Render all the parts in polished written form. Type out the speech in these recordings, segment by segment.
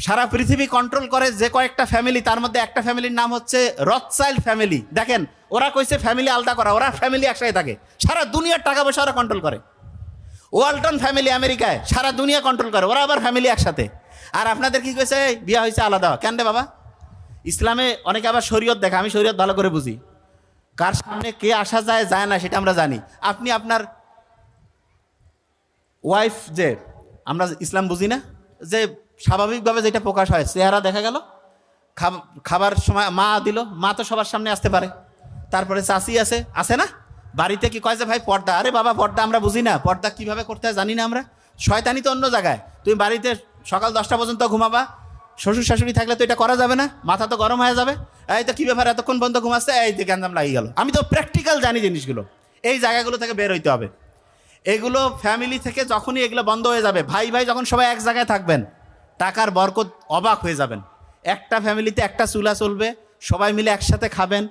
সারা পৃথিবী কন্ট্রোল করে যে কয়েকটা ফ্যামিলি, তার মধ্যে একটা ফ্যামিলির নাম হচ্ছে রথচাইল্ড ফ্যামিলি। দেখেন, ওরা কইছে ফ্যামিলি আলাদা করা, ওরা ফ্যামিলি একসাথে থাকে, সারা দুনিয়ার টাকা পয়সা ওরা কন্ট্রোল করে। ওয়ালটন ফ্যামিলি আমেরিকায় সারা দুনিয়া কন্ট্রোল করে, ওরা আবার ফ্যামিলি একসাথে। আর আপনাদের কি কইছে, বিয়া হয়েছে আলাদা। কেন রে বাবা? ইসলামে অনেকে আবার শরীয়ত দেখে, আমি শরীয়ত ভালো করে বুঝি, কার সামনে কে আসা যায় যায় না সেটা আমরা জানি। আপনি আপনার ওয়াইফ, যে আমরা ইসলাম বুঝি না, যে স্বাভাবিকভাবে যেটা প্রকাশ হয়, চেহারা দেখা গেল, খাবার সময় মা দিল, মা তো সবার সামনে আসতে পারে, তারপরে চাচি আছে না, বাড়িতে কি কয় যে ভাই পর্দা, আরে বাবা পর্দা আমরা বুঝি না, পর্দা কিভাবে করতে হয় জানি না আমরা, শয়তানি তো অন্য জায়গায়। তুমি বাড়িতে সকাল 10টা পর্যন্ত ঘুমাবা, শ্বশুর শাশুড়ি থাকলে তো এটা করা যাবে না, মাথা তো গরম হয়ে যাবে, এই তো কী ব্যাপার এতক্ষণ পর্যন্ত ঘুমাচ্ছে, এই যে গ্যাঞ্জাম লাগিয়ে গেল। আমি তো প্র্যাকটিক্যাল জানি জিনিসগুলো, এই জায়গাগুলো থেকে বের হইতে হবে। এগুলো ফ্যামিলি থেকে যখনই এগুলো বন্ধ হয়ে যাবে, ভাই ভাই যখন সবাই এক জায়গায় থাকবেন, টাকার বরকত অবাক হয়ে যাবেন। একটা ফ্যামিলিতে একটা চুলা চলবে, সবাই মিলে একসাথে খাবেন,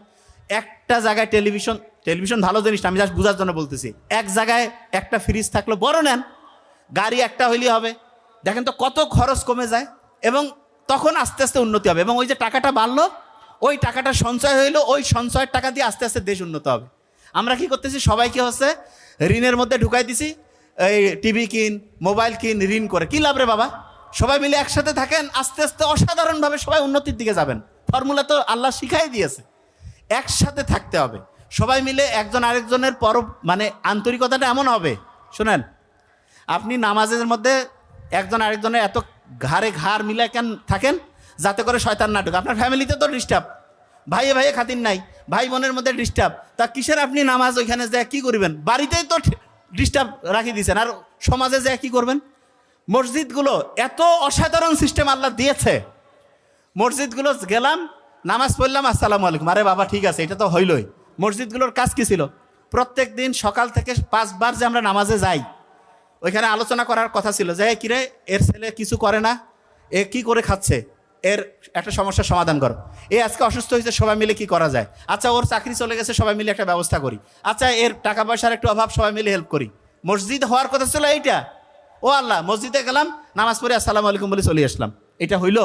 একটা জায়গায় টেলিভিশন ভালো জিনিস, আমি জাস্ট বোঝার জন্য বলতেছি, এক জায়গায় একটা ফ্রিজ থাকলো, বড় নেন, গাড়ি একটা হইলেই হবে। দেখেন তো কত খরচ কমে যায়, এবং তখন আস্তে আস্তে উন্নতি হবে। এবং ওই যে টাকাটা বাড়লো, ওই টাকাটা সঞ্চয় হইলো, ওই সঞ্চয়ের টাকা দিয়ে আস্তে আস্তে দেশ উন্নত হবে। আমরা কি করতেছি, সবাইকে হচ্ছে ঋণের মধ্যে ঢুকাই দিছি, এই টিভি কিন, মোবাইল কিন, ঋণ করে কি লাভ রে বাবা? সবাই মিলে একসাথে থাকেন, আস্তে আস্তে অসাধারণভাবে সবাই উন্নতির দিকে যাবেন। ফর্মুলা তো আল্লাহ শিখাই দিয়েছে, একসাথে থাকতে হবে সবাই মিলে, একজন আরেকজনের মানে আন্তরিকতাটা এমন হবে। শোনেন, আপনি নামাজের মধ্যে একজন আরেকজনের এত ঘাড়ে ঘাড় মিলে কেন থাকেন, যাতে করে শয়তান না ঢুকে। আপনার ফ্যামিলিতে তো ডিস্টার্ব, ভাইয়ে ভাইয়ে খাতির নাই, ভাই বোনের মধ্যে ডিস্টার্ব, তা কিসের আপনি নামাজ ওইখানে যা কি করবেন? বাড়িতেই তো ডিস্টার্ব রাখি দিয়েছেন, আর সমাজে যা কি করবেন? মসজিদগুলো এত অসাধারণ সিস্টেম আল্লাহ দিয়েছে, মসজিদগুলো গেলাম, নামাজ পড়লাম, আসসালামু আলাইকুম, আরে বাবা ঠিক আছে, এটা তো হইলই। মসজিদগুলোর কাজ কী ছিল? প্রত্যেক দিন সকাল থেকে 5 বার যে আমরা নামাজে যাই, ওইখানে আলোচনা করার কথা ছিল যে কিরে এর ছেলে কিছু করে না, এ কি করে খাচ্ছে, এর একটা সমস্যার সমাধান করো। এ আজকে অসুস্থ হয়েছে, সবাই মিলে কি করা যায়? আচ্ছা ওর চাকরি চলে গেছে, সবাই মিলে একটা ব্যবস্থা করি। আচ্ছা এর টাকা পয়সার একটু অভাব, সবাই মিলে হেল্প করি। মসজিদ হওয়ার কথা ছিল এইটা। ও আল্লাহ, মসজিদে গেলাম, নামাজ পড়ে আসসালামু আলাইকুম বলে চলে আসলাম, এটা হইল?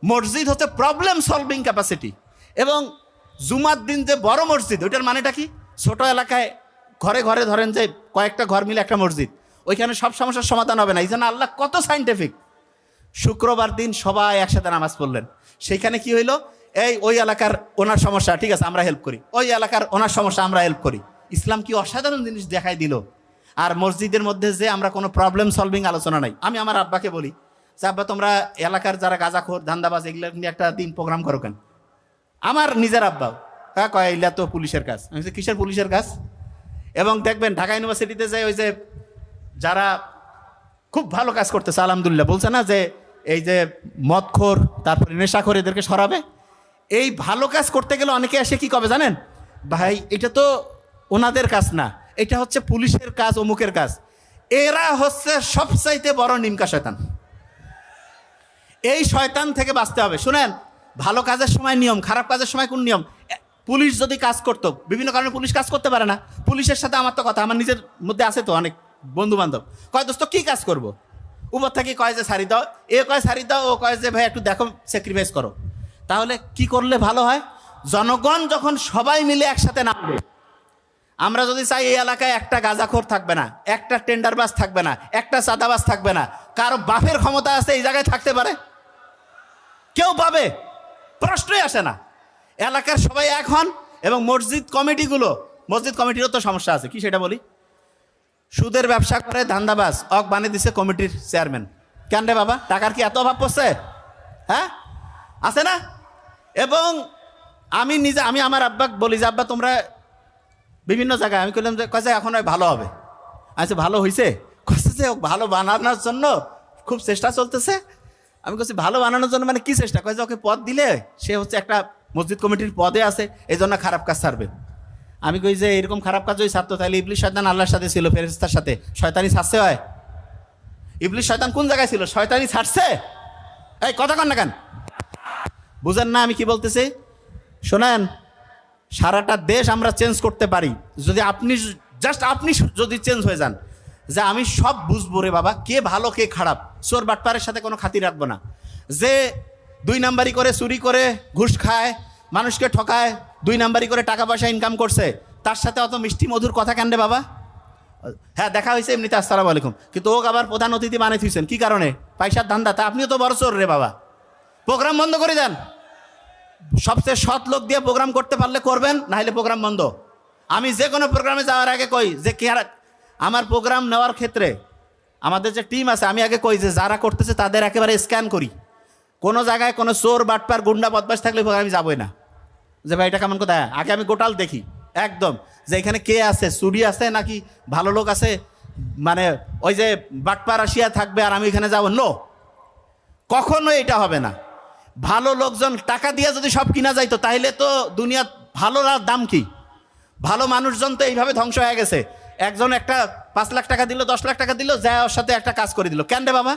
মসজিদ হচ্ছে প্রবলেম সলভিং ক্যাপাসিটি। এবং জুমার দিন যে বড় মসজিদ, ওইটার মানেটা কি? ছোট এলাকায় ঘরে ঘরে ধরেন যে কয়েকটা ঘর মিলে একটা মসজিদ, ওইখানে সব সমস্যার সমাধান হবে না। এই জন্য আল্লাহ কত সাইন্টিফিক। শুক্রবার দিন সবাই একসাথে নামাজ পড়লেন, সেইখানে কি হইলো, ওই এলাকার ওনার সমস্যা, ঠিক আছে আমরা হেল্প করি, ওই এলাকার ওনার সমস্যা আমরা হেল্প করি। ইসলাম কি অসাধারণ জিনিস দেখাই দিল। আর মসজিদের মধ্যে যে আমরা কোনো প্রবলেম সলভিং আলোচনা নাই। আমি আমার আব্বাকে বলি যে আব্বা তোমরা এলাকার যারা গাঁজাখোর ধান্দাবাজ এগুলো নিয়ে একটা দিন প্রোগ্রাম করো কেন? আমার নিজের আব্বাও হ্যাঁ কয় এগুলা তো পুলিশের কাজ। আমি বলছি কিসের পুলিশের কাজ? এবং দেখবেন ঢাকা ইউনিভার্সিটিতে যে ওই যে যারা খুব ভালো কাজ করতেছে আলহামদুলিল্লাহ, বলছে না যে এই যে মদখোর তারপরে নেশাখোর এদেরকে সরাবে, এই ভালো কাজ করতে গেলে অনেকে এসে কি কবে জানেন, ভাই এটা তো ওনাদের কাজ না, এটা হচ্ছে পুলিশের কাজ, অমুকের কাজ। এরা হচ্ছে সবচাইতে বড় নিমকা শয়তান। এই শয়তান থেকে বাঁচতে হবে। শুনেন, ভালো কাজের সময় নিয়ম, খারাপ কাজের সময় কোন নিয়ম? পুলিশ যদি কাজ করতো, বিভিন্ন কারণে পুলিশ কাজ করতে পারে না, পুলিশের সাথে আমার তো কথা, আমার নিজের মধ্যে আছে তো অনেক বন্ধু বান্ধব, কয় দোস্ত কি কাজ করবো, উপর থেকে কয় যে সারি দাও, এ কয় সারি দাও, ও কয় যে ভাই একটু দেখো স্যাক্রিফাইস করো। তাহলে কি করলে ভালো হয়? জনগণ যখন সবাই মিলে একসাথে নামবে, আমরা যদি চাই এই এলাকায় একটা গাঁজাখোর থাকবে না, একটা টেন্ডারবাজ থাকবে না, একটা চাঁদাবাজ থাকবে না, কারো বাপের ক্ষমতা আছে এই জায়গায় থাকতে পারে? কেউ পাবে? প্রশ্নই আসে না। এলাকার সবাই এক হন। এবং মসজিদ কমিটিরও তো সমস্যা আছে, কি সেটা বলি। সুদের ব্যবসা করে ধান্দাবাজ বানিয়ে দিছে কমিটির চেয়ারম্যান। কেন রে বাবা, টাকার কি এত অভাব পড়ছে? হ্যাঁ, আছে না? এবং আমি আমার আব্বাকে বলি যে আব্বা তোমরা বিভিন্ন জায়গায়, আমি বললাম যে কয়েছে এখন ভালো হবে। আচ্ছা ভালো হয়েছে? কয়েছে যে ভালো বানানোর জন্য খুব চেষ্টা চলতেছে। আমি বলছি ভালো বানানোর জন্য মানে কি চেষ্টা? কয়েছে ওকে পদ দিলে সে হচ্ছে একটা মসজিদ কমিটির পদে আছে, এই জন্য খারাপ কাজ ছাড়বে। আমি কই যে এরকম খারাপ কাজ ওই ছাড়তো তাহলে ইবলিশ শয়তান আল্লাহর সাথে ছিল, ফেরেশতার সাথে, শয়তানি ছাড়ছে হয়? ইবলিশ শয়তান কোন জায়গায় ছিল? শয়তানি ছাড়ছে? এই কথা কন না কেন? বুঝেন না আমি কি বলতেছি? শোনেন, সারাটা দেশ আমরা চেঞ্জ করতে পারি যদি আপনি যদি চেঞ্জ হয়ে যান, যে আমি সব বুঝবো রে বাবা, কে ভালো কে খারাপ, চোর বাটপারের সাথে কোনো খাতির রাখবো না, যে 2 নাম্বারি করে চুরি করে ঘুষ খায়, মানুষকে ঠকায়, 2 নাম্বারি করে টাকা পয়সা ইনকাম করছে, তার সাথে অত মিষ্টি মধুর কথা কেন রে বাবা? হ্যাঁ দেখা হয়েছে এমনিতে আসসালামু আলাইকুম, কিন্তু ওক আবার প্রধান অতিথি বানিয়ে থুইছেন কি কারণে? পয়সার ধান্দা। তা আপনিও তো বড় চোর রে বাবা। প্রোগ্রাম বন্ধ করে দেন। সবচেয়ে সৎ লোক দিয়ে প্রোগ্রাম করতে পারলে করবেন, না হলে প্রোগ্রাম বন্ধ। আমি যে কোনো প্রোগ্রামে যাওয়ার আগে কই যে আমার প্রোগ্রাম নেওয়ার ক্ষেত্রে আমাদের যে টিম আছে, আমি আগে কই যে যারা করতেছে তাদের একেবারে স্ক্যান করি। কোনো জায়গায় কোনো চোর বাটপার গুন্ডা বদমাশ থাকলে আমি যাবই না, যে ভাই এটা কেমন কথা। আগে আমি গোটাল দেখি একদম, যে এখানে কে আছে, চুরি আছে নাকি ভালো লোক আছে। মানে ওই যে বাটপার আসিয়া থাকবে আর আমি এখানে যাবো, নো, কখনো এটা হবে না। ভালো লোকজন টাকা দিয়ে যদি সব কিনা যাইতো তাহলে তো দুনিয়া ভালো দাম কি? ভালো মানুষজন তো এইভাবে ধ্বংস হয়ে গেছে। একজন একটা 5 লাখ টাকা দিল, 10 লাখ টাকা দিল, যায় ওর সাথে একটা কাজ করে দিল। কেন রে বাবা?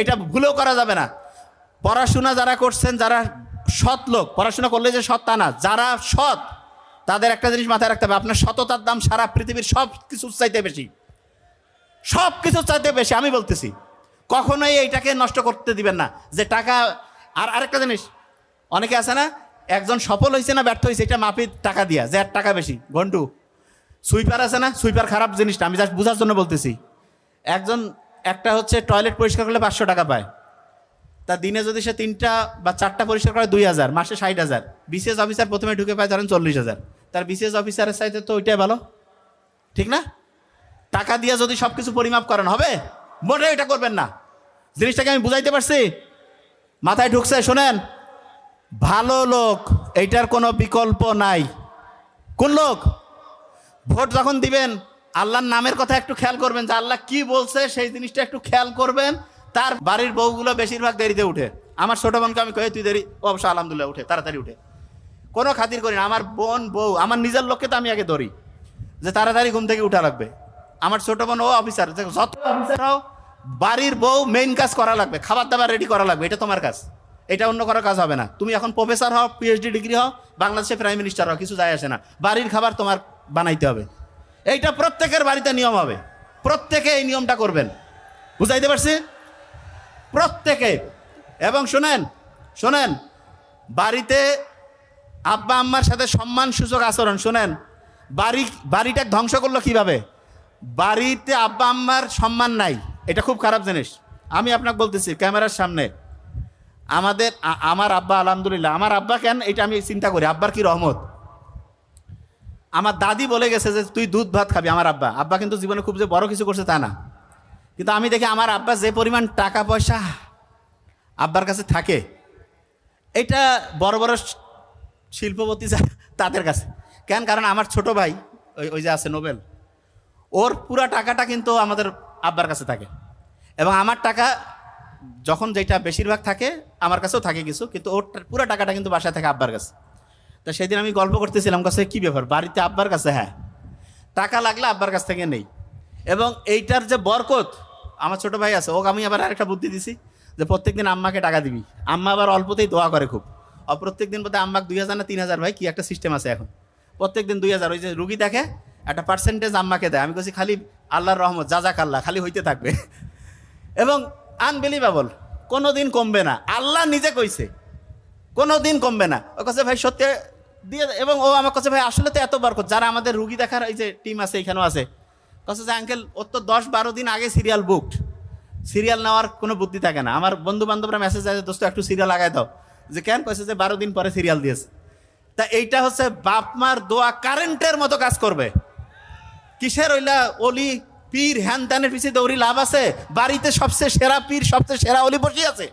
এটা ভুলেও করা যাবে না। পড়াশোনা যারা করছেন, যারা সৎ লোক, পড়াশোনা করলে যে সৎ তা না, যারা সৎ তাদের একটা জিনিস মাথায় রাখতে হবে, আপনার সততার দাম সারা পৃথিবীর সব কিছুর চাইতে বেশি, সব কিছুর চাইতে বেশি। আমি বলতেছি কখনোই এইটাকে নষ্ট করতে দিবেন না যে টাকা। আর আরেকটা জিনিস, অনেকে আছে না, একজন সফল হয়েছে না ব্যর্থ হয়েছে এটা মাপি টাকা দিয়া, যে আর টাকা বেশি। ঘন্টু সুইপার আছে না, সুইপার খারাপ জিনিসটা আমি জাস্ট বোঝার জন্য বলতেছি। একজন একটা হচ্ছে টয়লেট পরিষ্কার করলে 500 টাকা পায়, তা দিনে যদি সে 3টা বা 4টা পরিষ্কার করে 2000, মাসে 60,000। বিসিএস অফিসার প্রথমে ঢুকে পায় ধরেন 40,000, তার বিসিএস অফিসারের চাইতে তো ওইটাই ভালো, ঠিক না? টাকা দিয়ে যদি সব কিছু পরিমাপ করেন হবে? মোটে এটা করবেন না। জিনিসটাকে আমি বুঝাইতে পারছি? মাথায় ঢুকছে? শোনেন, ভালো লোক এইটার কোনো বিকল্প নাই। কোন লোক? ভোট যখন দিবেন আল্লাহর নামের কথা একটু খেয়াল করবেন, যে আল্লাহ কি বলছে সেই জিনিসটা একটু খেয়াল করবেন। তার বাড়ির বউগুলো বেশিরভাগ দেরিতে উঠে। আমার ছোট বোনকে আমি কই তুই দেরি, অবশ্য আলহামদুলিল্লাহ উঠে, তাড়াতাড়ি উঠে, কোনো খাতির করি না। আমার বোন বউ, আমার নিজের লোককে তো আমি আগে ধরি যে তাড়াতাড়ি ঘুম থেকে উঠা লাগবে। আমার ছোট বোন ও অফিসার, যত অফিসার হও বাড়ির বউ মেইন কাজ করা লাগবে, খাবার দাবার রেডি করা লাগবে, এটা তোমার কাজ, এটা অন্য করার কাজ হবে না। তুমি এখন প্রফেসর হও, পিএইচডি ডিগ্রি হও, বাংলাদেশে প্রাইম মিনিস্টার হও, কিছু যায় আসে না, বাড়ির খাবার তোমার বানাইতে হবে। এইটা প্রত্যেকের বাড়িতে নিয়ম হবে, প্রত্যেকে এই নিয়মটা করবেন। বুঝাইতে পারছি? প্রত্যেকে। এবং শোনেন শোনেন, বাড়িতে আব্বা আম্মার সাথে সম্মান সূচক আচরণ। শোনেন, বাড়িটা ধ্বংস করলো কিভাবে? বাড়িতে আব্বা আম্মার সম্মান নাই, এটা খুব খারাপ জিনিস। আমি আপনাকে বলতেছি ক্যামেরার সামনে, আমার আব্বা আলহামদুলিল্লাহ, আমার আব্বা কেন এটা আমি চিন্তা করি, আব্বার কি রহমত। আমার দাদি বলে গেছে যে তুই দুধ ভাত খাবি। আমার আব্বা কিন্তু জীবনে খুব যে বড় কিছু করছে তা না, কিন্তু আমি দেখি আমার আব্বা যে পরিমাণ টাকা পয়সা আব্বার কাছে থাকে, এটা বড় বড় শিল্পপতি তাদের কাছে কেন? কারণ আমার ছোট ভাই ওই যে আছে নোবেল, ওর পুরা টাকাটা কিন্তু আমাদের আব্বার কাছে থাকে, এবং আমার টাকা যখন যেটা বেশিরভাগ থাকে আমার কাছেও থাকে কিছু, কিন্তু ওর পুরো টাকাটা কিন্তু বাসায় থাকে আব্বার কাছে। তা সেদিন আমি গল্প করতেছিলাম, কাছে কী ব্যাপার, বাড়িতে আব্বার কাছে, হ্যাঁ টাকা লাগলে আব্বার কাছ থেকে নেই। এবং এইটার যে বরকত, আমার ছোট ভাই আছে, ওকে আমি আবার আরেকটা বুদ্ধি দিছি যে প্রত্যেকদিন আম্মাকে টাকা দিবি। আম্মা আবার অল্পতেই দোয়া করে খুব, প্রত্যেক দিন বোধহয় আম্মাকে 2000 না 3000 ভাই কি একটা সিস্টেম আছে এখন, প্রত্যেক দিন 2000। ওই যে রুগী দেখে একটা পার্সেন্টেজ আম্মাকে দেয়। আমি বলছি খালি আল্লাহর রহমত, জাজাকাল্লাহ, খালি হইতে থাকবে। এবং আনবিলিভেবল, কোনো দিন কমবে না, আল্লাহ নিজে কইছে কোনো দিন কমবে না। ও কাছে ভাই সত্যি দিয়ে, এবং ও আমার কাছে ভাই আসলে তো এত বরকত, যারা আমাদের রুগী দেখার এই যে টিম আছে এখানেও আছে, কাছে যে আঙ্কেল ওর তো 10-12 দিন আগে সিরিয়াল বুকড, সিরিয়াল নেওয়ার কোনো বুদ্ধি থাকে না। আমার বন্ধু বান্ধবরা মেসেজ আছে, দোস্ত একটু সিরিয়াল লাগাই দাও, যে কেন কয়েছে যে 12 দিন পরে সিরিয়াল দিয়েছে। তা এইটা হচ্ছে বাপ মার দোয়া কারেন্টের মতো কাজ করবে। কিসের ওইলা অলি পীর হ্যান ত্যানের পিছিয়ে দৌড়ি লাভ আছে? বাড়িতে সবচেয়ে সেরা পীর, সবচেয়ে সেরা অলি বসে আছে,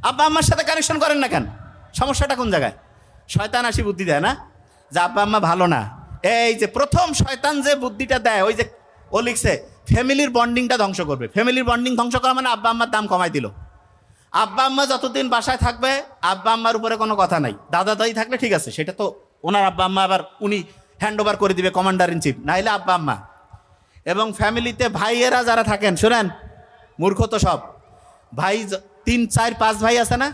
আব্বা আম্মার সাথে কানেকশন করেন না কেন? সমস্যাটা কোন জায়গায়? শয়তান আসি বুদ্ধি দেয় না, যে আব্বা আম্মা ভালো না। এই যে প্রথম শয়তান যে বুদ্ধিটা দেয়, ওই যে ও লিখছে ফ্যামিলির বন্ডিংটা ধ্বংস করবে। ফ্যামিলির বন্ডিং ধ্বংস করা মানে আব্বা আম্মার দাম কমাই দিল। আব্বা আম্মা যতদিন বাসায় থাকবে আব্বা আম্মার উপরে কোনো কথা নাই। দাদা দাদি থাকলে ঠিক আছে, সেটা তো ওনার আব্বা আম্মা, আবার উনি হ্যান্ড ওভার করে দিবে কমান্ডার ইন চিফ, নাইলে আব্বা আম্মা। এবং ফ্যামিলিতে ভাইয়েরা যারা থাকেন, শোনেন মূর্খ তো সব ভাই, 3, 4, 5 ভাই আছে না,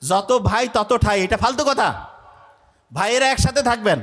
যত ভাই তত ঠাই, এটা ফালতু কথা। ভাইয়েরা একসাথে থাকবেন,